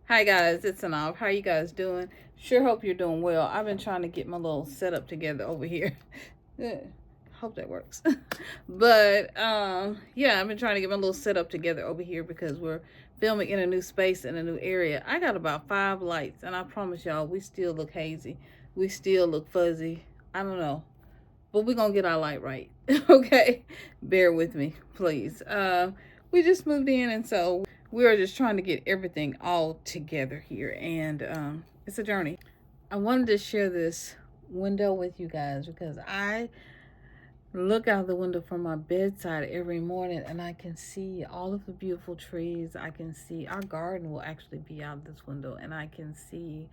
Hi guys, it's Synolve. How you guys doing? Sure hope you're doing well. I've been trying to get my little setup together over here. Yeah, hope that works. But yeah, I've been trying to get my little setup together over here because we're filming in a new space in a new area. I got about 5 lights and I promise y'all we still look hazy. We still look fuzzy. I don't know. But we're gonna get our light right. Okay? Bear with me, please. We just moved in and so we are just trying to get everything all together here, and it's a journey. I wanted to share this window with you guys because I look out the window from my bedside every morning and I can see all of the beautiful trees. I can see our garden will actually be out this window, and I can see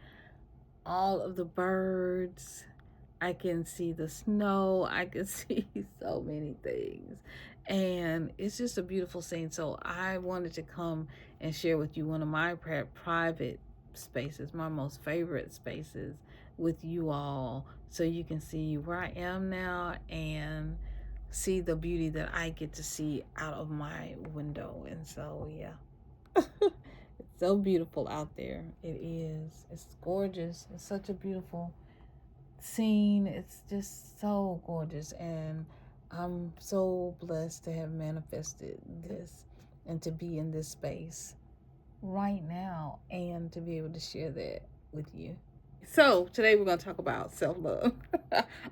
all of the birds. I can see the snow. I can see so many things. And it's just a beautiful scene. So I wanted to come and share with you one of my private spaces, my most favorite spaces with you all, so you can see where I am now and see the beauty that I get to see out of my window. And so, yeah. It's so beautiful out there. It is. It's gorgeous. It's such a beautiful scene. It's just so gorgeous, and I'm so blessed to have manifested this and to be in this space right now and to be able to share that with you. So today we're going to talk about self-love.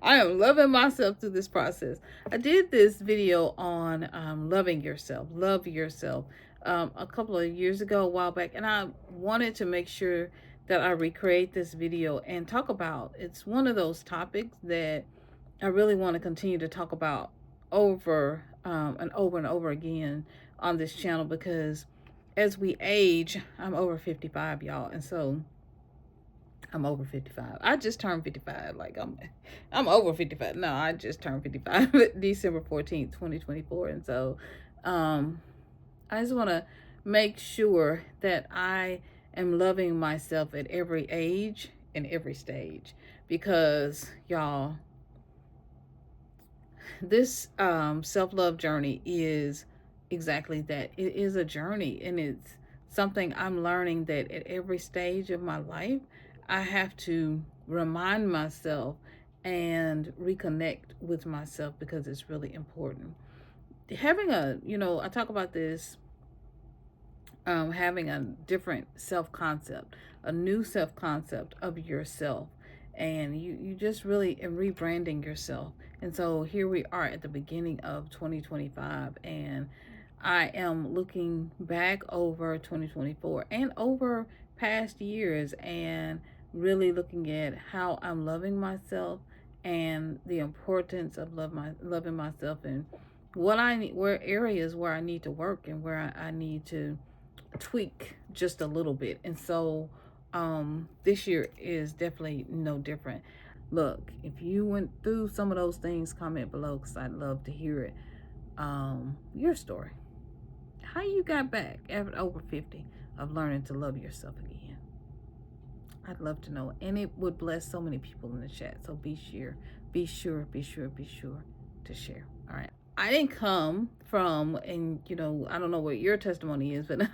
I am loving myself through this process. I did this video on loving yourself, love yourself, a couple of years ago, a while back, and I wanted to make sure that I recreate this video and talk about. It's one of those topics that I really want to continue to talk about over and over and over again on this channel, because as we age, I'm over 55, y'all, and so I'm over 55. I just turned 55. Like I'm over 55. No, I just turned 55 December 14th, 2024. And so I just want to make sure that I am loving myself at every age and every stage, because y'all, this self-love journey is exactly that. It is a journey, and it's something I'm learning that at every stage of my life I have to remind myself and reconnect with myself, because it's really important. Having a, I talk about this, having a different self-concept, a new self-concept of yourself, and you just really rebranding yourself. And so here we are at the beginning of 2025, and I am looking back over 2024 and over past years and really looking at how I'm loving myself and the importance of loving myself, and what I need, where areas where I need to work and where I need to tweak just a little bit. And so this year is definitely no different. Look, if you went through some of those things, comment below, because I'd love to hear it. Your story, how you got back after over 50 of learning to love yourself again. I'd love to know, and it would bless so many people in the chat. So be sure to share. All right. I didn't come from, and I don't know what your testimony is, but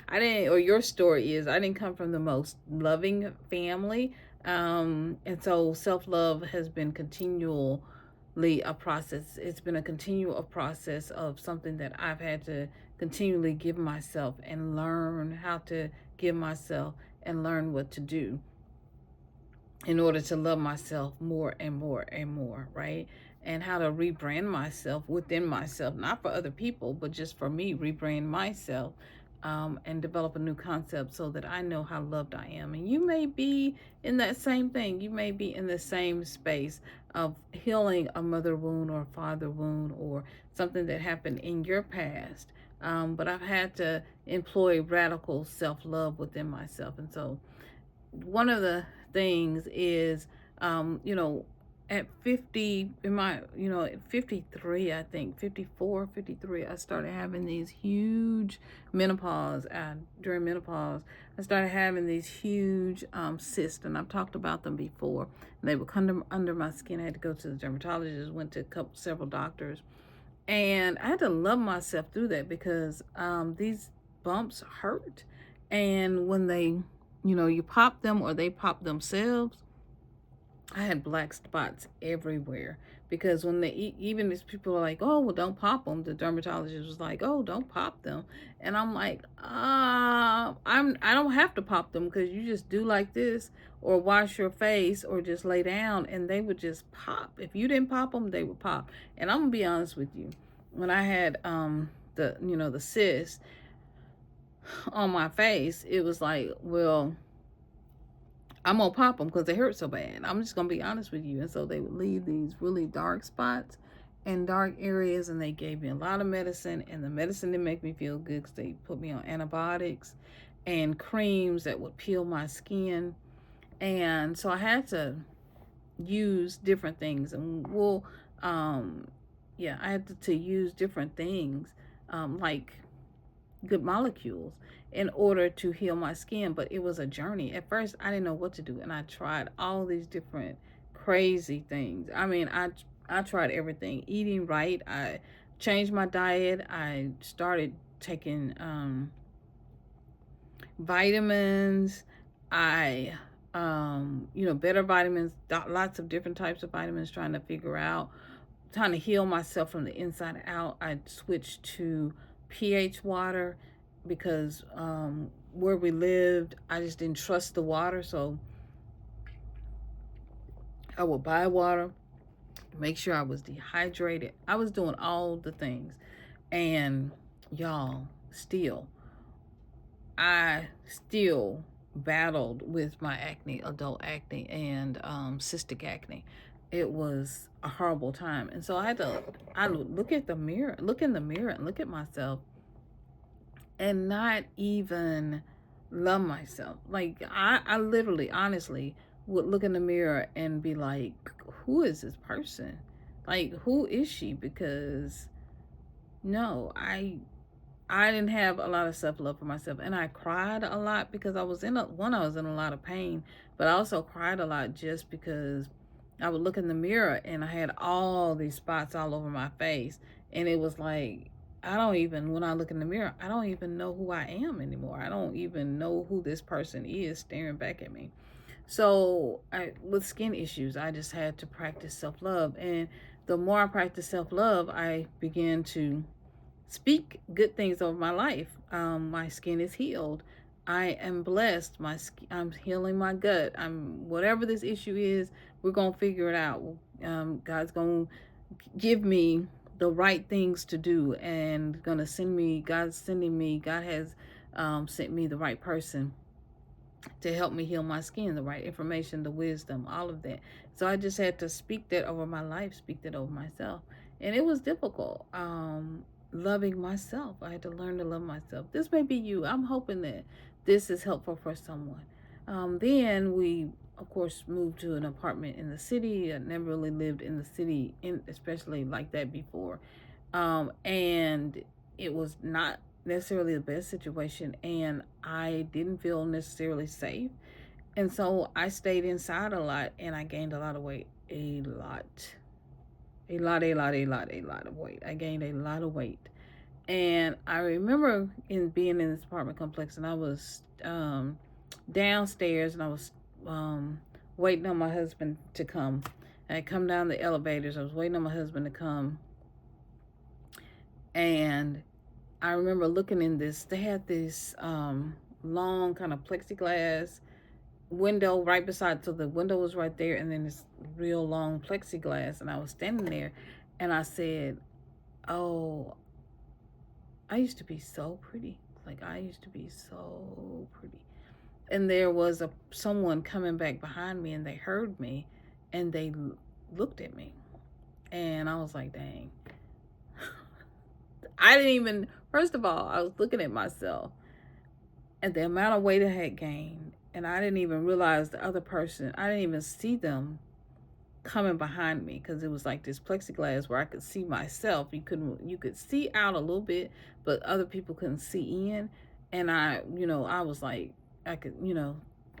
I didn't, or your story is, I didn't come from the most loving family. And so self-love has been continually a process. It's been a continual process of something that I've had to continually give myself and learn how to give myself and learn what to do in order to love myself more and more and more, right? And how to rebrand myself within myself, not for other people, but just for me, rebrand myself, and develop a new concept so that I know how loved I am. And you may be in that same thing. You may be in the same space of healing a mother wound or a father wound or something that happened in your past. But I've had to employ radical self-love within myself. And so one of the things is, at 50, at 53, I think 54, 53, I started having these huge menopause. During menopause, I started having these huge cysts, and I've talked about them before. They would come under my skin. I had to go to the dermatologist, went to several doctors, and I had to love myself through that, because these bumps hurt, and when they you know, you pop them or they pop themselves. I had black spots everywhere because when they even these people are like, oh, well, don't pop them. The dermatologist was like, oh, don't pop them, and I'm like, I don't have to pop them because you just do like this or wash your face or just lay down and they would just pop. If you didn't pop them, they would pop. And I'm gonna be honest with you, when I had the the cyst on my face, it was like, well, I'm gonna pop them because they hurt so bad. I'm just gonna be honest with you. And so they would leave these really dark spots and dark areas, and they gave me a lot of medicine, and the medicine didn't make me feel good because they put me on antibiotics and creams that would peel my skin. And so I had to use different things, and I had to use different things, like good molecules in order to heal my skin. But it was a journey. At first I didn't know what to do, and I tried all these different crazy things. I mean, I tried everything. Eating right, I changed my diet, I started taking vitamins. I better vitamins, lots of different types of vitamins, trying to figure out, trying to heal myself from the inside out. I switched to pH water because where we lived, I just didn't trust the water. So I would buy water, make sure I was dehydrated. I was doing all the things. And y'all, I still battled with my acne, adult acne, and cystic acne. It was a horrible time. And so I look at the mirror, look in the mirror and look at myself and not even love myself. Like I literally, honestly would look in the mirror and be like, who is this person? Like, who is she? Because no, I didn't have a lot of self-love for myself, and I cried a lot because I was in a lot of pain, but I also cried a lot just because I would look in the mirror and I had all these spots all over my face, and it was like, when I look in the mirror, I don't even know who I am anymore. I don't even know who this person is staring back at me. So with skin issues, I just had to practice self-love, and the more I practiced self-love, I began to speak good things over my life. My skin is healed. I am blessed. I'm healing my gut. Whatever this issue is, we're gonna figure it out. God's gonna give me the right things to do, and gonna send me. God's sending me. God has sent me the right person to help me heal my skin, the right information, the wisdom, all of that. So I just had to speak that over my life, speak that over myself. And it was difficult. Loving myself. I had to learn to love myself. This may be you. I'm hoping that this is helpful for someone. Then we, of course, moved to an apartment in the city. I never really lived in the city, especially like that before. And it was not necessarily the best situation, and I didn't feel necessarily safe. And so I stayed inside a lot, and I gained a lot of weight. A lot of weight. I gained a lot of weight. And I remember being in this apartment complex, and I was downstairs, and I was waiting on my husband to come. I come down the elevators. I was waiting on my husband to come. And I remember looking in this, they had this long kind of plexiglass window right beside, so the window was right there, and then this real long plexiglass, and I was standing there, and I said, oh, I used to be so pretty. Like, I used to be so pretty. And there was someone coming back behind me, and they heard me, and they looked at me, and I was like, dang. I didn't even, first of all, I was looking at myself and the amount of weight I had gained, and I didn't even realize the other person, I didn't even see them coming behind me, because it was like this plexiglass where I could see myself. You could see out a little bit, but other people couldn't see in. And I was like, I could,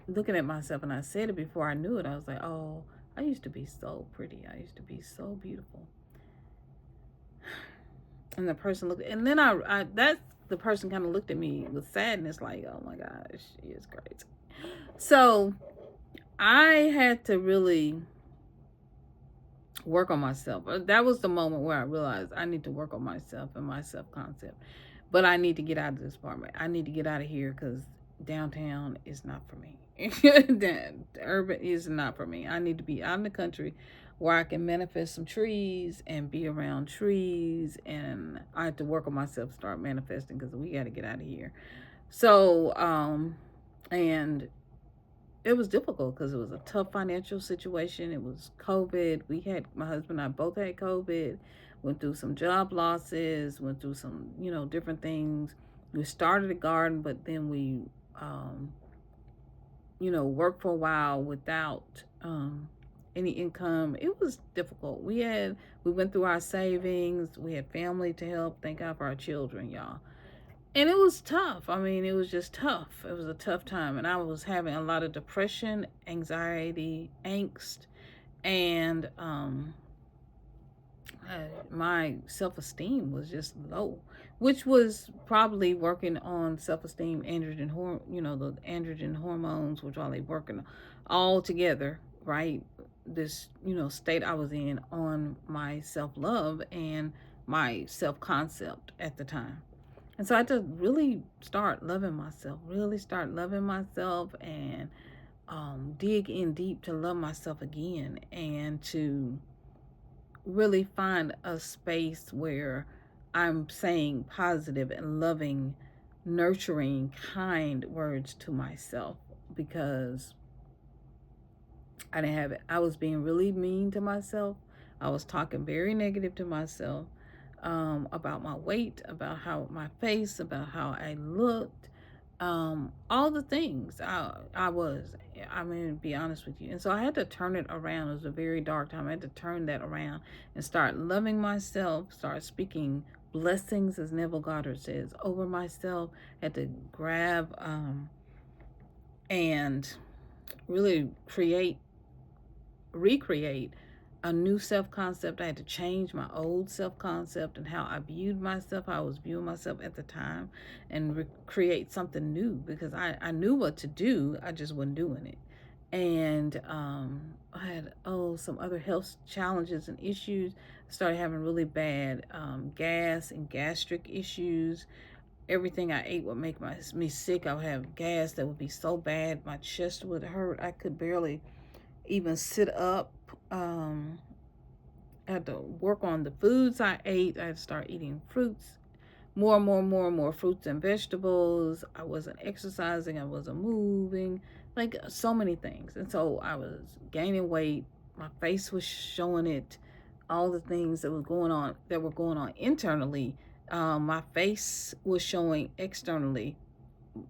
looking at myself, and I said it before I knew it. I was like, oh, I used to be so pretty. I used to be so beautiful. And the person looked, and then that the person kind of looked at me with sadness, like, oh my gosh, she is crazy. So I had to really work on myself. That was the moment where I realized I need to work on myself and my self concept. But I need to get out of this apartment. I need to get out of here because downtown is not for me. The urban is not for me. I need to be out in the country where I can manifest some trees and be around trees. And I have to work on myself, start manifesting, because we got to get out of here. So, and it was difficult because it was a tough financial situation. It was COVID. My husband and I both had COVID, went through some job losses, went through some, different things. We started a garden, but then we, worked for a while without any income. It was difficult. We went through our savings. We had family to help. Thank God for our children, y'all. And it was tough. I mean, it was just tough. It was a tough time. And I was having a lot of depression, anxiety, angst, and my self-esteem was just low, which was probably working on self-esteem, the androgen hormones, which are they working all together, right? This, state I was in on my self-love and my self-concept at the time. And so I had to really start loving myself, and dig in deep to love myself again, and to really find a space where I'm saying positive and loving, nurturing, kind words to myself, because I didn't have it. I was being really mean to myself. I was talking very negative to myself, about my weight, about how my face, about how I looked, all the things I was. I'm going to be honest with you. And so I had to turn it around. It was a very dark time. I had to turn that around and start loving myself, start speaking blessings, as Neville Goddard says, over myself. I had to grab and really recreate a new self-concept. I had to change my old self-concept and how I viewed myself, how I was viewing myself at the time, and create something new, because I knew what to do. I just wasn't doing it. And I had some other health challenges and issues. Started having really bad gas and gastric issues. Everything I ate would make me sick. I would have gas that would be so bad, my chest would hurt. I could barely even sit up. I had to work on the foods I ate. I had to start eating fruits, more and more fruits and vegetables. I wasn't exercising. I wasn't moving, like so many things. And so I was gaining weight. My face was showing it. All the things that were going on internally. My face was showing externally.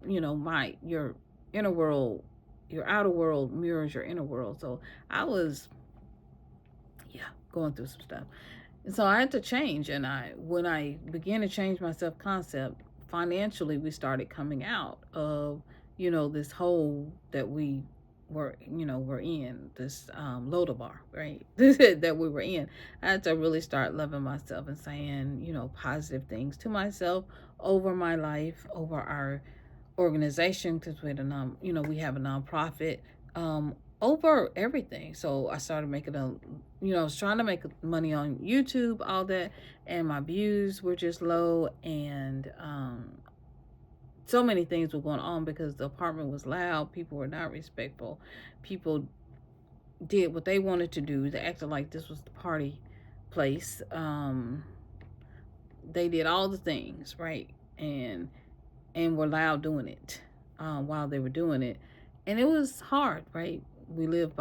Your inner world, your outer world mirrors your inner world. So I was, going through some stuff. And so I had to change. And when I began to change my self-concept, financially, we started coming out of, this hole that we're in, this Lodabar, right? That we were in. I had to really start loving myself and saying, positive things to myself over my life, over our organization, because we have a nonprofit, over everything. So I started making I was trying to make money on YouTube, all that, and my views were just low, and so many things were going on because the apartment was loud. People were not respectful. People did what they wanted to do. They acted like this was the party place. They did all the things, right? And were loud doing it while they were doing it. And it was hard, right? We lived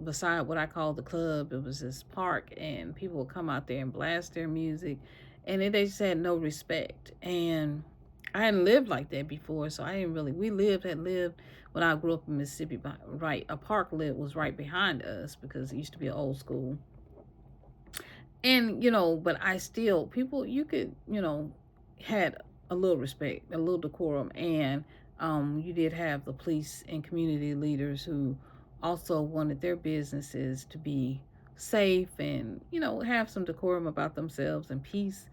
beside what I call the club. It was this park, and people would come out there and blast their music, and they just had no respect. And I hadn't lived like that before, so I didn't really. Had lived when I grew up in Mississippi. Right, a park was right behind us because it used to be an old school. And but I still, people, you could, had a little respect, a little decorum, and you did have the police and community leaders who also wanted their businesses to be safe and have some decorum about themselves and peace,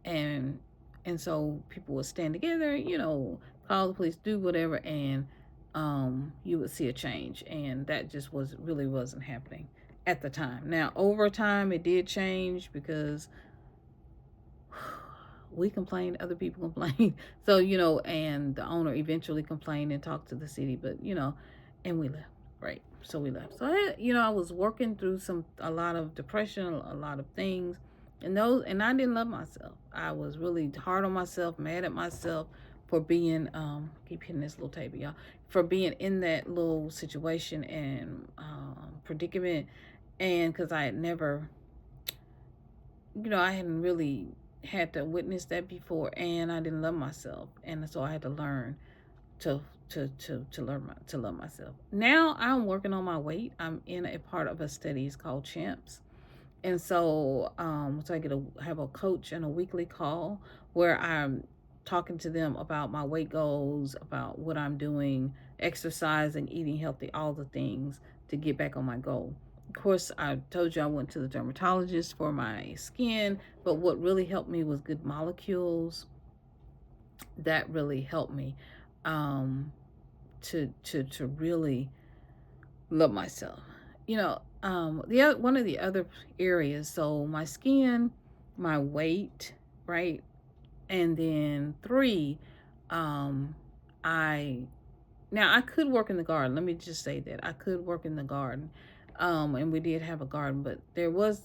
and And so people would stand together, call the police, do whatever, and you would see a change. And that just really wasn't happening at the time. Now, over time, it did change because we complained, other people complained. So, and the owner eventually complained and talked to the city, but, and we left. Right. So we left. So, I was working through a lot of depression, a lot of things. And I didn't love myself. I was really hard on myself, mad at myself for being, keep hitting this little table, y'all, for being in that little situation and predicament. And because I had never, I hadn't really had to witness that before, and I didn't love myself, and so I had to learn to love myself. Now I'm working on my weight. I'm in a part of a study called Champs, and so I have a coach and a weekly call where I'm talking to them about my weight goals, about what I'm doing, exercising, eating healthy, all the things to get back on my goal. Of course, I told you I went to the dermatologist for my skin, but what really helped me was good molecules. That really helped me to really love myself. One of the other areas, so my skin, my weight, right? And then 3, I could work in the garden. Let me just say that I could work in the garden. And we did have a garden, but there was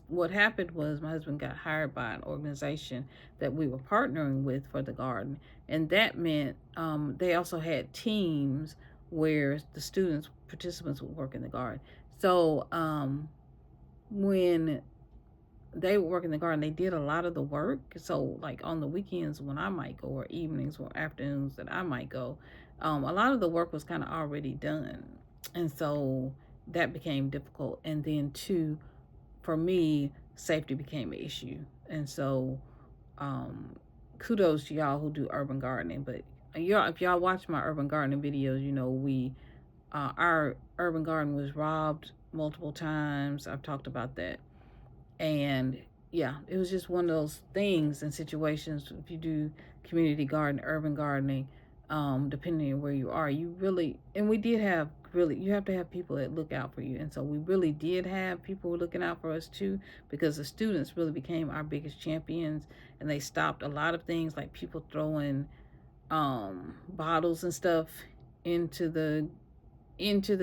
what happened was my husband got hired by an organization that we were partnering with for the garden. And that meant they also had teams where the participants would work in the garden. So when they would work in the garden, they did a lot of the work. So like on the weekends when I might go, or evenings or afternoons that I might go, a lot of the work was kind of already done. And so that became difficult. And then 2, for me, safety became an issue. And so kudos to y'all who do urban gardening. But if y'all watch my urban gardening videos, our urban garden was robbed multiple times. I've talked about that. And yeah, it was just one of those things and situations. If you do community garden, urban gardening, depending on where you are, we did have you have to have people that look out for you. And so we really did have people looking out for us too, because the students really became our biggest champions, and they stopped a lot of things like people throwing bottles and stuff into the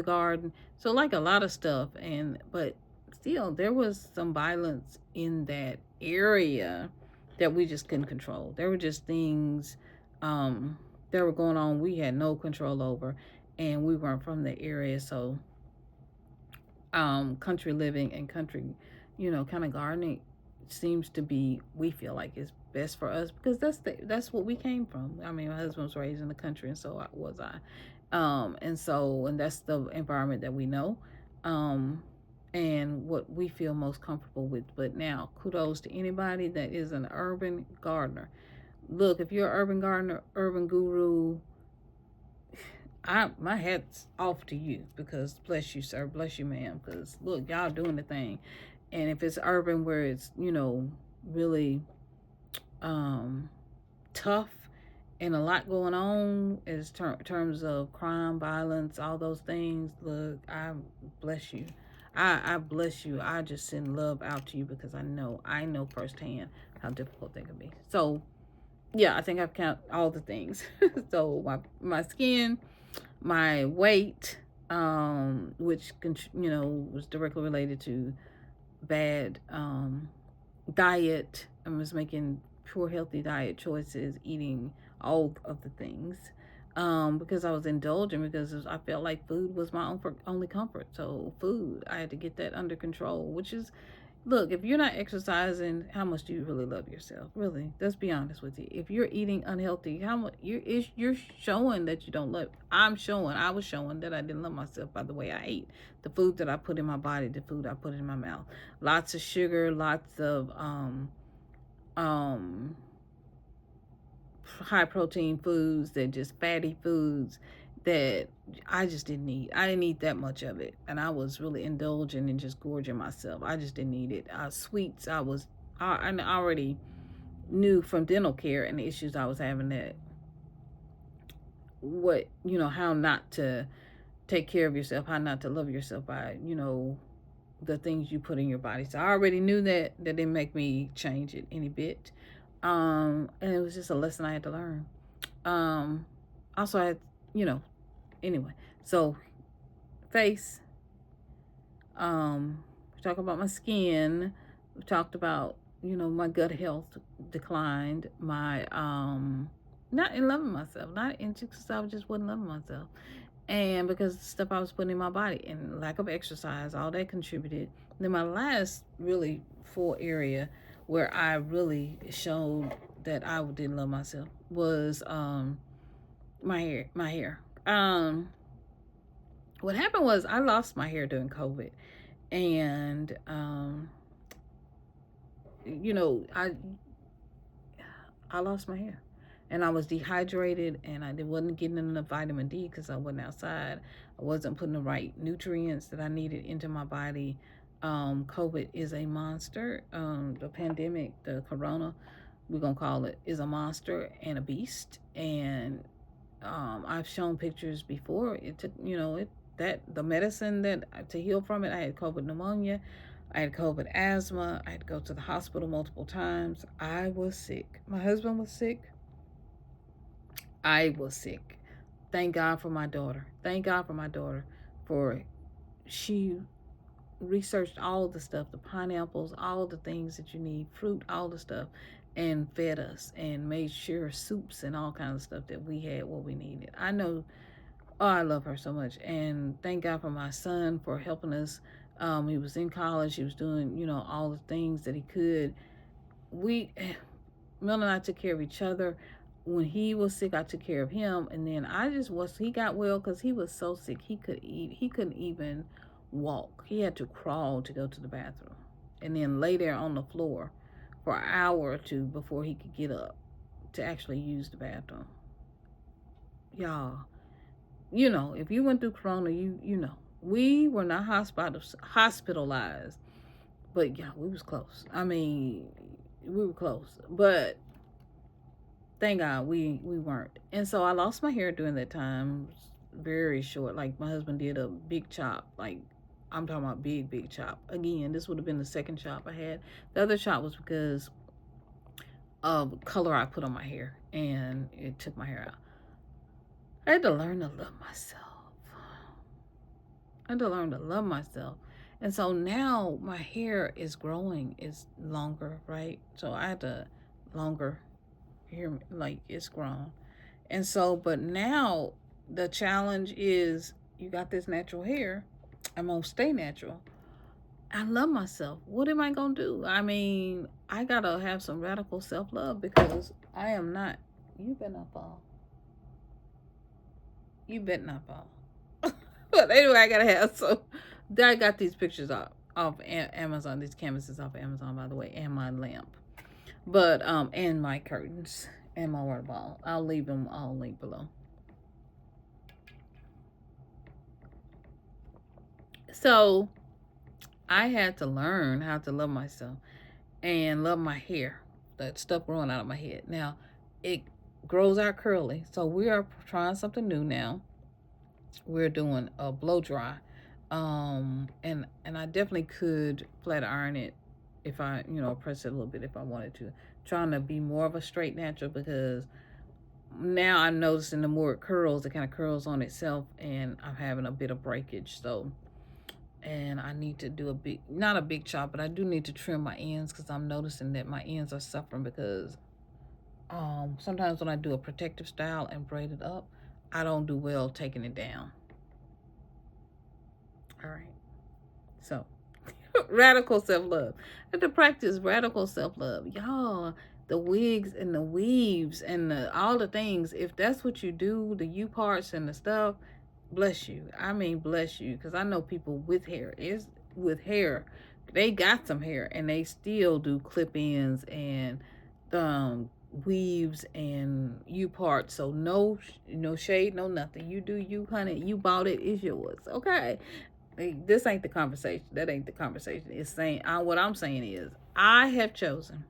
garden. So like a lot of stuff, but still there was some violence in that area that we just couldn't control. There were just things that were going on we had no control over, and we weren't from the area. So country living and country, kind of gardening seems to be, we feel like, is best for us, because that's what we came from. I mean, my husband was raised in the country, and so was I. And that's the environment that we know, and what we feel most comfortable with. But now, kudos to anybody that is an urban gardener. Look, if you're an urban gardener, urban guru, my hat's off to you, because bless you, sir, bless you, ma'am, because look, y'all doing the thing. And if it's urban where it's, really tough and a lot going on as terms of crime, violence, all those things, look, I bless you. I bless you. I just send love out to you, because I know firsthand how difficult they can be. So yeah, I think I've counted all the things. So my skin, my weight, which was directly related to bad diet. I was making poor healthy diet choices, eating all of the things, because I was indulging, because I felt like food was my only comfort. So food, I had to get that under control, which is, look, if you're not exercising, how much do you really love yourself? Really, let's be honest with you. If you're eating unhealthy, how much you're showing that you don't love. I was showing that I didn't love myself by the way I ate, the food that I put in my body, the food I put in my mouth. Lots of sugar, lots of high protein foods, that just fatty foods that I just didn't eat. I didn't eat that much of it, and I was really indulging and just gorging myself. I just didn't eat it. Sweets, I already knew from dental care and the issues I was having that how not to take care of yourself, how not to love yourself by, the things you put in your body. So I already knew that. That didn't make me change it any bit. And it was just a lesson I had to learn. Also I had, anyway. So face, we talked about my skin. We talked about, my gut health declined. My not in loving myself, not in because I just wasn't loving myself. And because the stuff I was putting in my body and lack of exercise, all that contributed. Then my last really full area where I really showed that I didn't love myself was my hair. What happened was I lost my hair during COVID, and I lost my hair, and I was dehydrated, and I wasn't getting enough vitamin D because I wasn't outside. I wasn't putting the right nutrients that I needed into my body. COVID is a monster. The pandemic, the corona, we're gonna call it, is a monster and a beast. And I've shown pictures before. It took, the medicine that to heal from it. I had COVID pneumonia. I had COVID asthma. I had to go to the hospital multiple times. I was sick. My husband was sick. I was sick. Thank God for my daughter. Thank God for my daughter. For she researched all the stuff, the pineapples, all the things that you need, fruit, all the stuff, and fed us and made sure soups and all kinds of stuff that we had what we needed. I know, I love her so much. And thank God for my son for helping us. He was in college. He was doing, all the things that he could. Mel and I took care of each other. When he was sick, I took care of him, and then he got well because he was so sick he couldn't even walk. He had to crawl to go to the bathroom, and then lay there on the floor for an hour or two before he could get up to actually use the bathroom. Y'all, if you went through corona, we were not hospitalized, but yeah, we was close. I mean, we were close, but thank God we weren't. And so I lost my hair during that time. Very short. Like my husband did a big chop. Like I'm talking about big chop. Again, this would have been the second chop I had. The other chop was because of color I put on my hair, and it took my hair out. I had to learn to love myself. I had to learn to love myself. And so now my hair is growing. It's longer, right? So I had to longer hair, like it's grown. And so, but now the challenge is you got this natural hair. I'm going to stay natural. I love myself. What am I going to do? I mean, I got to have some radical self-love because I am not. You better not fall. You better not fall. But anyway, I got to have some. I got these pictures off Amazon. These canvases off Amazon, by the way, and my lamp. But, and my curtains and my water bottle. I'll leave them all linked below. So I had to learn how to love myself and love my hair, that stuff growing out of my head. Now, it grows out curly. So we are trying something new now. We're doing a blow dry. And I definitely could flat iron it if I, press it a little bit if I wanted to. Trying to be more of a straight natural because now I'm noticing the more it curls, it kind of curls on itself, and I'm having a bit of breakage. So, and I need to do not a big chop, but I do need to trim my ends because I'm noticing that my ends are suffering because sometimes when I do a protective style and braid it up, I don't do well taking it down. All right. So, radical self-love. I have to practice radical self-love. Y'all, the wigs and the weaves and all the things, if that's what you do, the U parts and the stuff, bless you. I mean, bless you. Because I know people with hair. They got some hair and they still do clip-ins and weaves and U parts. So no shade, no nothing. You do you, honey. You bought it. It's yours. Okay. This ain't the conversation. That ain't the conversation. It's saying, what I'm saying is, I have chosen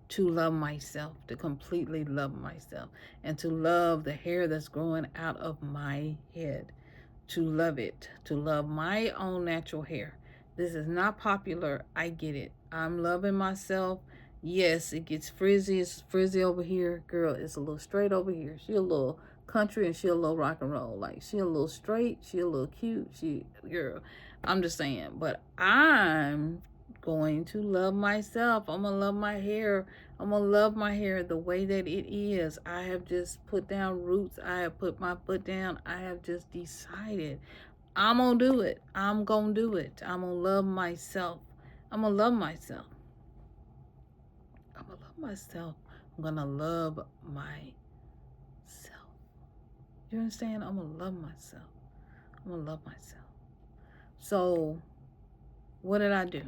to love myself, to completely love myself, and to love the hair that's growing out of my head, to love it, to love my own natural hair. This is not popular. I get it. I'm loving myself. Yes, it gets frizzy. It's frizzy over here. Girl, it's a little straight over here. She a little country and she a little rock and roll. Like, she a little straight. She a little cute. Girl, I'm just saying. But I'm going to love myself. I'm going to love my hair. I'm going to love my hair the way that it is. I have just put down roots. I have put my foot down. I have just decided I'm going to do it. I'm going to do it. I'm going to love myself. I'm going to love myself. I'm going to love myself. I'm going to love myself. You understand? I'm going to love myself. I'm going to love myself. So, what did I do?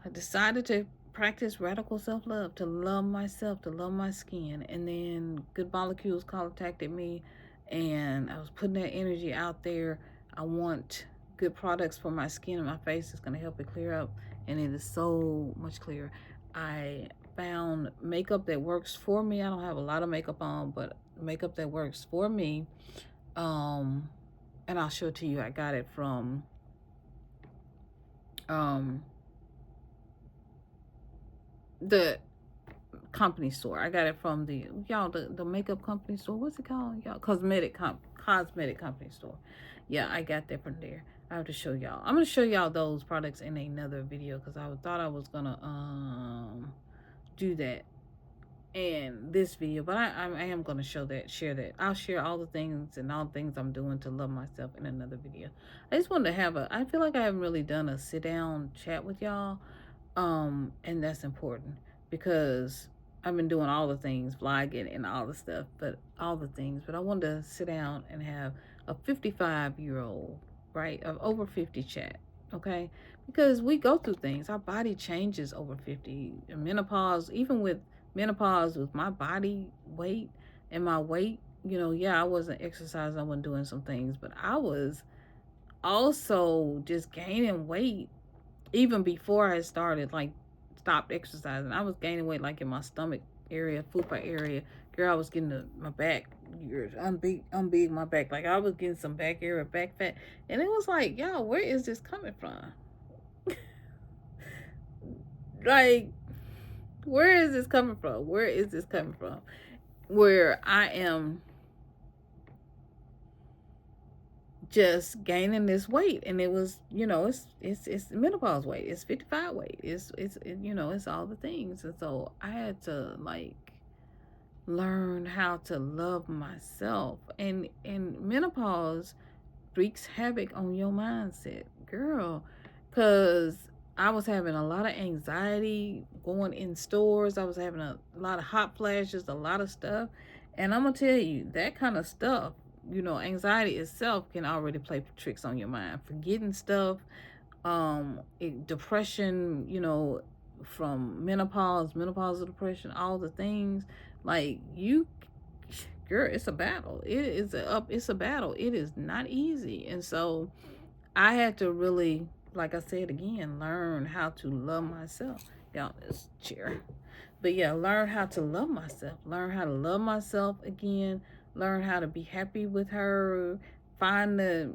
I decided to practice radical self-love, to love myself, to love my skin. And then Good Molecules contacted me, and I was putting that energy out there. I want good products for my skin and my face. It's going to help it clear up, and it is so much clearer. I found makeup that works for me. I don't have a lot of makeup on, but makeup that works for me. And I'll show it to you. I got it from the company store. I got it from the makeup company store. What's it called, y'all? Cosmetic company store. Yeah, I got that from there. I have to show y'all. I'm gonna show y'all those products in another video, because I thought I was gonna do that in this video, but I am gonna share that. I'll share all the things and all the things I'm doing to love myself in another video. I just wanted to have I feel like I haven't really done a sit down chat with y'all. And that's important, because I've been doing all the things, vlogging and all the stuff, but I wanted to sit down and have a 55-year-old, right, of over 50 chat, okay? Because we go through things. Our body changes over 50. Menopause, even with menopause, with my body weight and my weight, yeah, I wasn't exercising, I wasn't doing some things, but I was also just gaining weight. Even before I started, like, stopped exercising, I was gaining weight, like, in my stomach area, fupa area. Girl, I was getting my back, unbig my back. Like, I was getting some back area, back fat. And it was like, y'all, where is this coming from? Like, where is this coming from? Where is this coming from? Where I am just gaining this weight, and it was, it's menopause weight, it's 55 weight, it's all the things. And so I had to, like, learn how to love myself, and menopause wreaks havoc on your mindset, girl, because I was having a lot of anxiety going in stores. I was having a lot of hot flashes, a lot of stuff. And I'm gonna tell you, that kind of stuff, anxiety itself can already play tricks on your mind. Forgetting stuff, depression, from menopausal depression, all the things. Like, girl, it's a battle. It's a battle. It is not easy. And so I had to really, like I said again, learn how to love myself. Y'all, this chair. But yeah, learn how to love myself. Learn how to love myself again. Learn how to be happy with her. Find the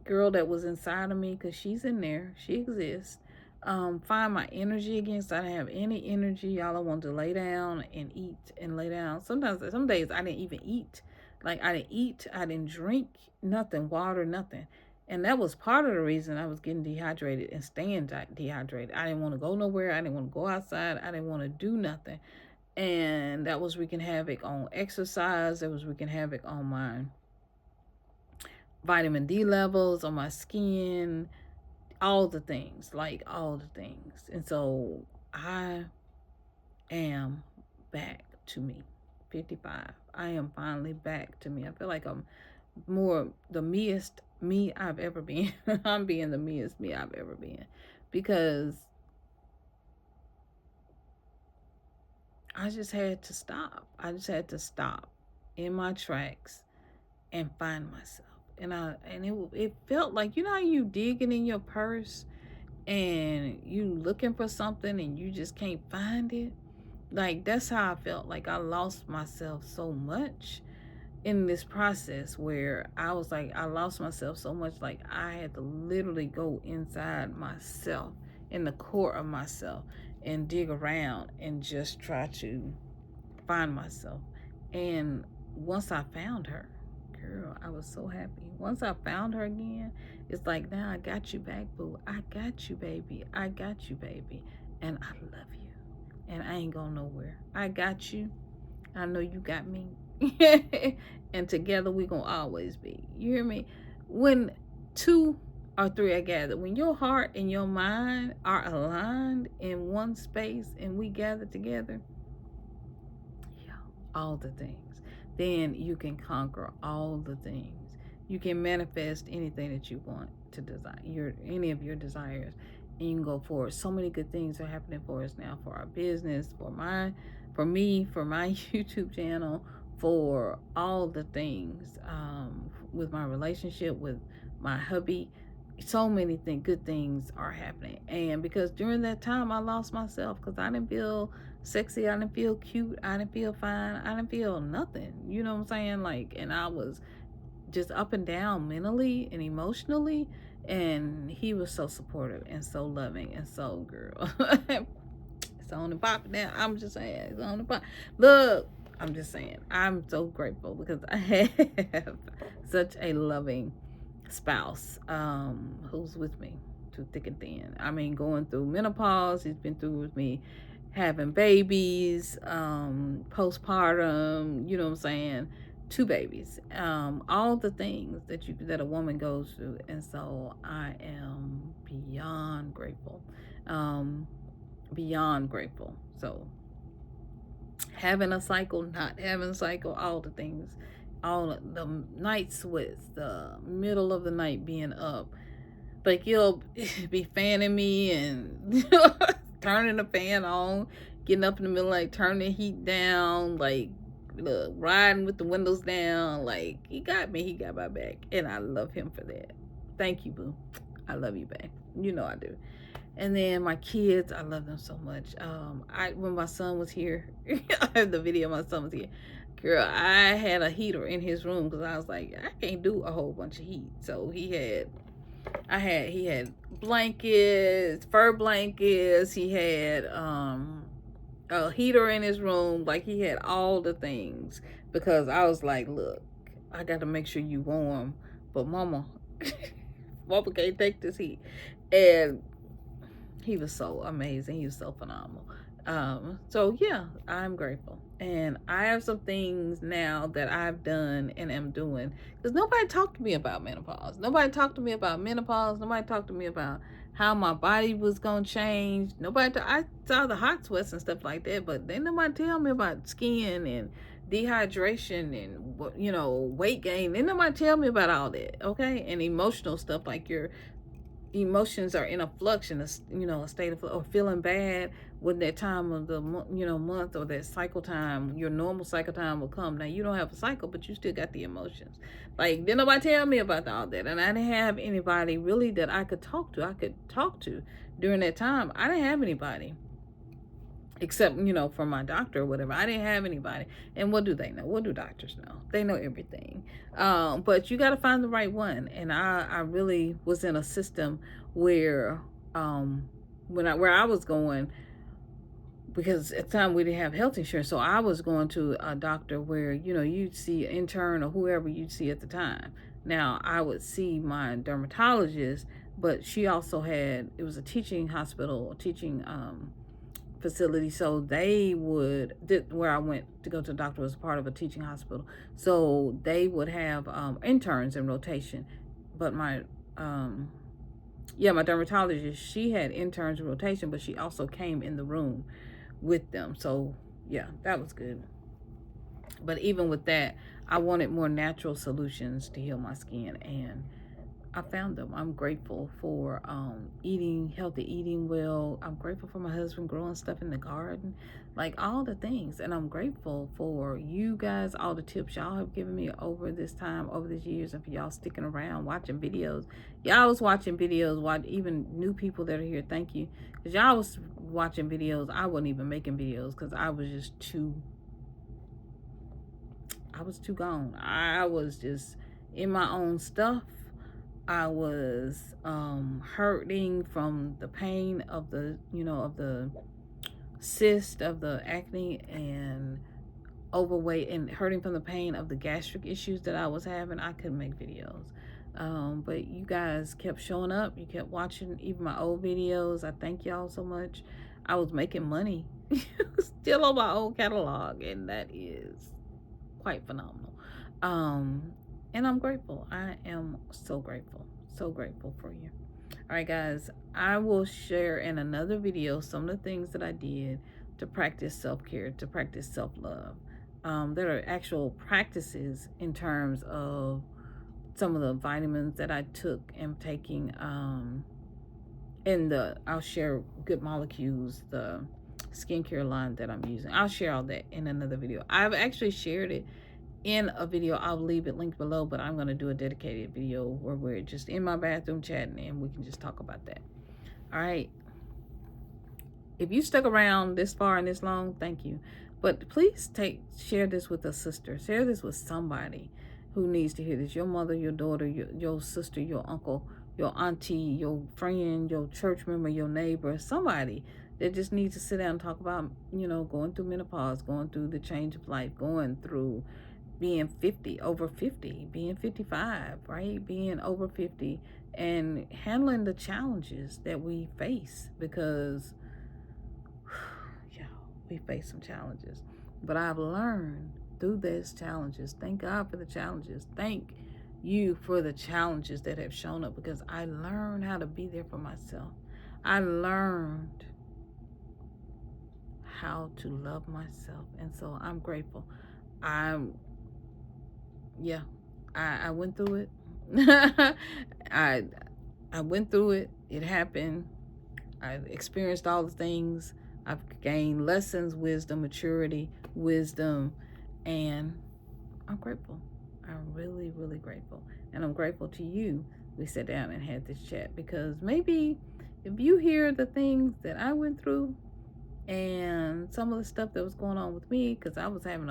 girl that was inside of me, because she's in there. She exists. Find my energy again, so I didn't have any energy. All I wanted to lay down and eat and lay down. Some days I didn't even eat. Like, I didn't eat, I didn't drink nothing, water, nothing. And that was part of the reason I was getting dehydrated and staying dehydrated. I didn't want to go nowhere. I didn't want to go outside. I didn't want to do nothing. And that was wreaking havoc on exercise. That was wreaking havoc on my vitamin D levels, on my skin, all the things, like all the things. And so I am back to me, 55. I am finally back to me. I feel like I'm more the meest me I've ever been. I'm being the meest me I've ever been, because I just had to stop. I just had to stop in my tracks and find myself. And it felt like, how you digging in your purse and you looking for something and you just can't find it. Like, that's how I felt. Like, I lost myself so much in this process, where I was like, I lost myself so much. Like, I had to literally go inside myself, in the core of myself, and dig around and just try to find myself. And once I found her, girl, I was so happy. Once I found her again, it's like, now I got you back, boo. I got you, baby. I got you, baby. And I love you. And I ain't going nowhere. I got you. I know you got me. And together we gonna always be. You hear me? When two or three are gathered, when your heart and your mind are aligned in one space and we gather together, yeah, all the things, then you can conquer all the things. You can manifest anything that you want to desire, any of your desires, and you can go forward. So many good things are happening for us now, for our business, for me, for my YouTube channel, for all the things, with my relationship with my hubby. So many good things are happening. And because during that time I lost myself, because I didn't feel sexy, I didn't feel cute, I didn't feel fine, I didn't feel nothing, you know what I'm saying? Like, and I was just up and down mentally and emotionally, and he was so supportive and so loving. And so, girl, it's on the pop now. I'm just saying, it's on the pop. Look, I'm just saying, I'm so grateful because I have such a loving spouse, who's with me through thick and thin. I mean, going through menopause, he's been through with me, having babies, postpartum, you know what I'm saying, two babies, all the things that a woman goes through. And so I am beyond grateful, beyond grateful. So having a cycle, not having a cycle, all the things, all the night sweats, the middle of the night being up, like, you'll be fanning me and turning the fan on, getting up in the middle, like turning the heat down, like, look, riding with the windows down. Like, he got me, he got my back, and I love him for that. Thank you, boo. I love you, babe. You know I do. And then my kids, I love them so much. When my son was here, I have the video. My son was here. Girl, I had a heater in his room because I was like, I can't do a whole bunch of heat. So he had blankets, fur blankets. He had a heater in his room. Like, he had all the things, because I was like, look, I got to make sure you warm, but mama, mama can't take this heat. And he was so amazing. He was so phenomenal. So yeah, I'm grateful. And I have some things now that I've done and am doing, because nobody talked to me about menopause. Nobody talked to me about menopause. Nobody talked to me about how my body was going to change. I saw the hot sweats and stuff like that, but they nobody tell me about skin and dehydration and, you know, weight gain. They nobody tell me about all that, okay? And emotional stuff, like your emotions are in a flux, in a, you know, a state of, or feeling bad when that time of the month, or that cycle time, your normal cycle time will come. Now, you don't have a cycle, but you still got the emotions. Like, didn't nobody tell me about all that, and I didn't have anybody really that I could talk to during that time. I didn't have anybody except, you know, from my doctor or whatever. I didn't have anybody. And what do they know? What do doctors know? They know everything. But you got to find the right one. And I really was in a system where, where I was going, because at the time we didn't have health insurance, so I was going to a doctor where, you know, you'd see an intern or whoever you'd see at the time. Now, I would see my dermatologist, but she also had, it was a teaching hospital, a teaching facility, so they would, where I went to go to the doctor was part of a teaching hospital, so they would have interns in rotation. But my my dermatologist, she had interns in rotation, but she also came in the room with them. So yeah, that was good. But even with that, I wanted more natural solutions to heal my skin, and I found them. I'm grateful for eating healthy, eating well. I'm grateful for my husband growing stuff in the garden, like all the things. And I'm grateful for you guys, all the tips y'all have given me over this time, over these years, and for y'all sticking around, watching videos. Y'all was watching videos, even new people that are here, thank you. Because y'all was watching videos. I wasn't even making videos because I was too gone. I was just in my own stuff. I was hurting from the pain of the, of the cyst, of the acne, and overweight, and hurting from the pain of the gastric issues that I was having. I couldn't make videos. But you guys kept showing up. You kept watching even my old videos. I thank y'all so much. I was making money still on my old catalog, and that is quite phenomenal. And I'm grateful. I am so grateful for you. All right, guys, I will share in another video some of the things that I did to practice self-care, to practice self-love. There are actual practices in terms of some of the vitamins that I took and taking, I'll share Good Molecules, the skincare line that I'm using. I'll share all that in another video. I've actually shared it in a video. I'll leave it linked below, but I'm going to do a dedicated video where we're just in my bathroom chatting and we can just talk about that. All right, if you stuck around this far and this long, thank you. But please share this with a sister, share this with somebody who needs to hear this. Your mother, your daughter, your sister, your uncle, your auntie, your friend, your church member, your neighbor, somebody that just needs to sit down and talk about, going through menopause, going through the change of life, going through being 50, over 50, being 55, right? Being over 50 and handling the challenges that we face, because yeah, we face some challenges. But I've learned through those challenges, thank God for the challenges. Thank you for the challenges that have shown up, because I learned how to be there for myself. I learned how to love myself. And so I'm grateful. I went through it. I went through it. It happened. I experienced all the things. I've gained lessons, wisdom, maturity, and I'm grateful. I'm really, really grateful. And I'm grateful to you. We sat down and had this chat, because maybe if you hear the things that I went through and some of the stuff that was going on with me, because I was having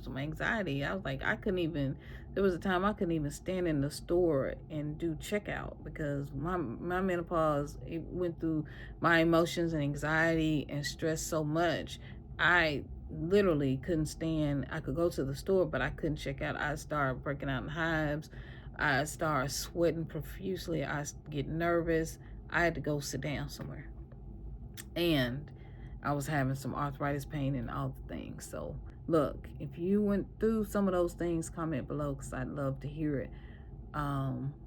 some anxiety. I was like, there was a time I couldn't even stand in the store and do checkout, because my menopause, it went through my emotions and anxiety and stress so much. I literally couldn't stand. I could go to the store, but I couldn't check out. I started breaking out in hives. I started sweating profusely. I get nervous. I had to go sit down somewhere. And I was having some arthritis pain and all the things. So look, if you went through some of those things, comment below, because I'd love to hear it.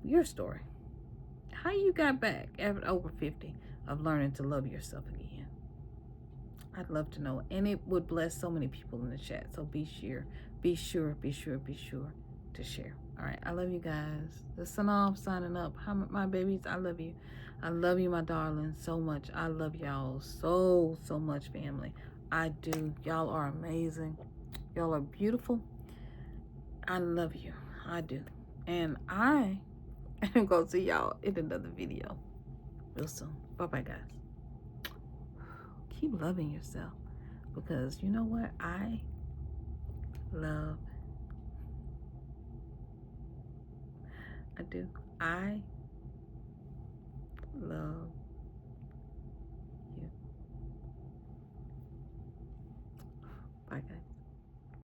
Your story, how you got back after over 50 of learning to love yourself again. I'd love to know, and it would bless so many people in the chat. So be sure to share. All right, I love you guys. The Synolve signing up. My babies, I love you. I love you, my darling, so much. I love y'all so much, family. I do. Y'all are amazing. Y'all are beautiful. I love you. I do. And I am going to see y'all in another video real soon. Bye-bye, guys. Keep loving yourself, because you know what? I do. I love